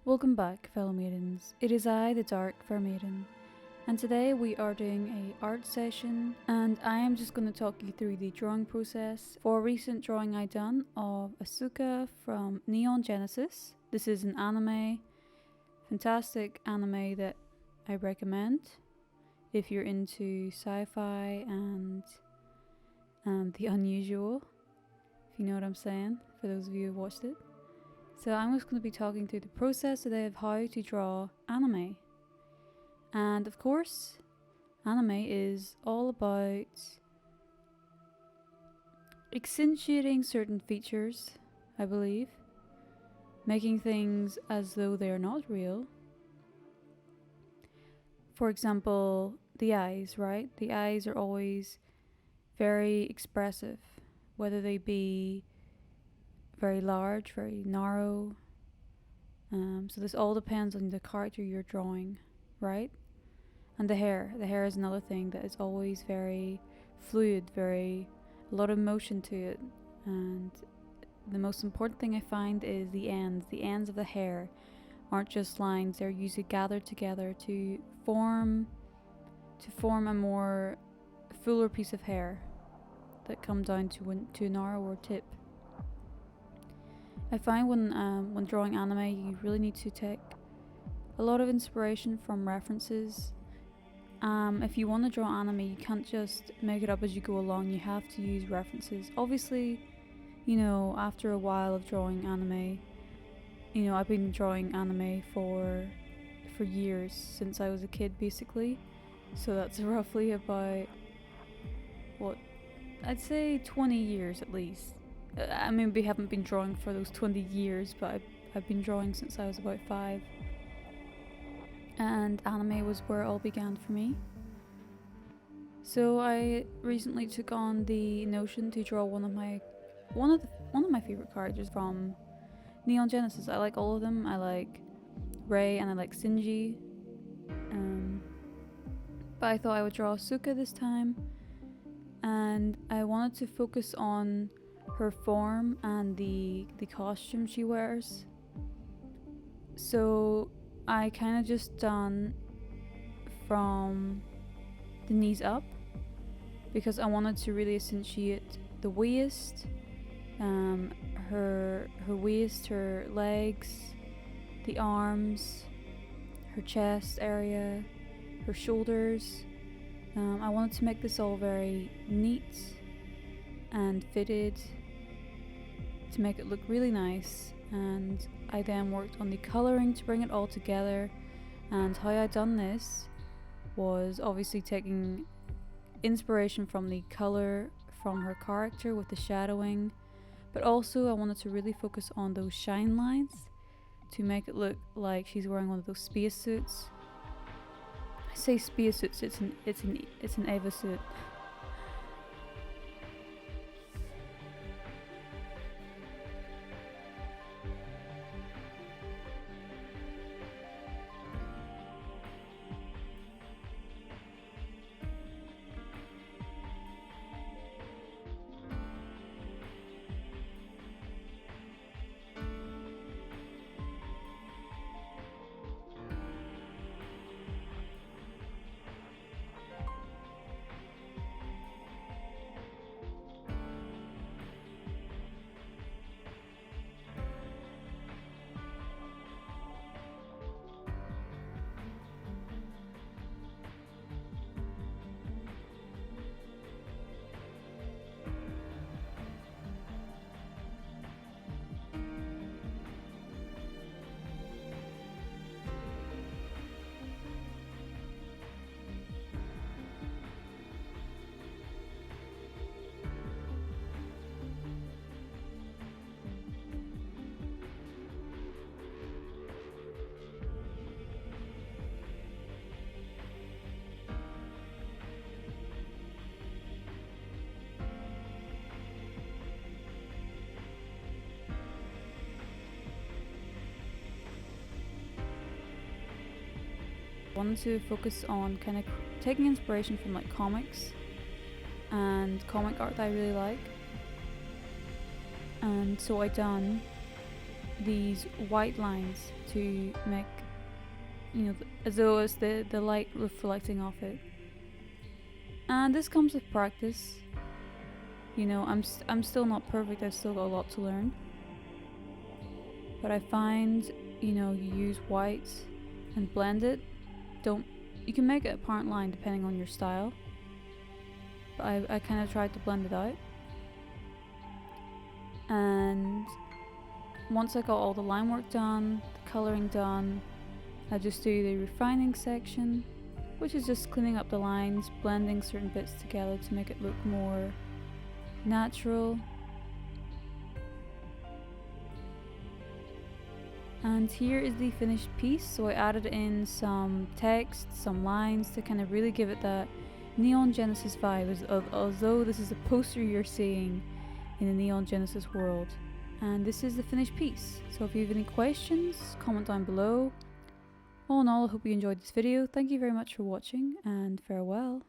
Welcome back, fellow maidens. It is I, the Dark Fair Maiden, and today we are doing a art session, and I am just going to talk you through the drawing process for a recent drawing I done of Asuka from Neon Genesis. This is an anime, fantastic anime that I recommend if you're into sci-fi and the unusual, if you know what I'm saying, for those of you who watched it. So I'm just going to be talking through the process today of how to draw anime. And of course, anime is all about accentuating certain features, I believe, making things as though they're not real. For example, the eyes, right? The eyes are always very expressive, whether they be very large, very narrow. So this all depends on the character you're drawing, right? And the hair is another thing that is always very fluid, a lot of motion to it. And the most important thing I find is the ends of the hair aren't just lines, they're usually gathered together to form a more fuller piece of hair that come down to a narrower tip. I find when drawing anime, you really need to take a lot of inspiration from references. If you want to draw anime, you can't just make it up as you go along. You have to use references. Obviously, after a while of drawing anime, I've been drawing anime for years, since I was a kid, basically. So that's roughly about, I'd say 20 years at least. I mean, we haven't been drawing for those 20 years, but I've been drawing since I was about 5. And anime was where it all began for me. So I recently took on the notion to draw one of my favorite characters from Neon Genesis. I like all of them. I like Rei and I like Shinji. But I thought I would draw Asuka this time, and I wanted to focus on her form and the costume she wears. So I kind of just done from the knees up, because I wanted to really accentuate the waist, her waist, her legs, the arms, her chest area, her shoulders. I wanted to make this all very neat and fitted to make it look really nice, and I then worked on the colouring to bring it all together. And how I done this was obviously taking inspiration from the colour from her character with the shadowing, but also I wanted to really focus on those shine lines to make it look like she's wearing one of those space suits. I say space suits, it's an Eva suit. Wanted to focus on kind of taking inspiration from like comics and comic art that I really like. And so I done these white lines to make, you know, as though it's the light reflecting off it. And this comes with practice. You know, I'm still not perfect. I've still got a lot to learn. But I find, you know, you use whites and blend it. You can make it a apparent line depending on your style. But I kind of tried to blend it out. And once I got all the line work done, the colouring done, I just do the refining section, which is just cleaning up the lines, blending certain bits together to make it look more natural. And here is the finished piece. So I added in some text, some lines to kind of really give it that Neon Genesis vibe, as though this is a poster you're seeing in the Neon Genesis world. And this is the finished piece. So if you have any questions, comment down below. All in all, I hope you enjoyed this video. Thank you very much for watching, and farewell.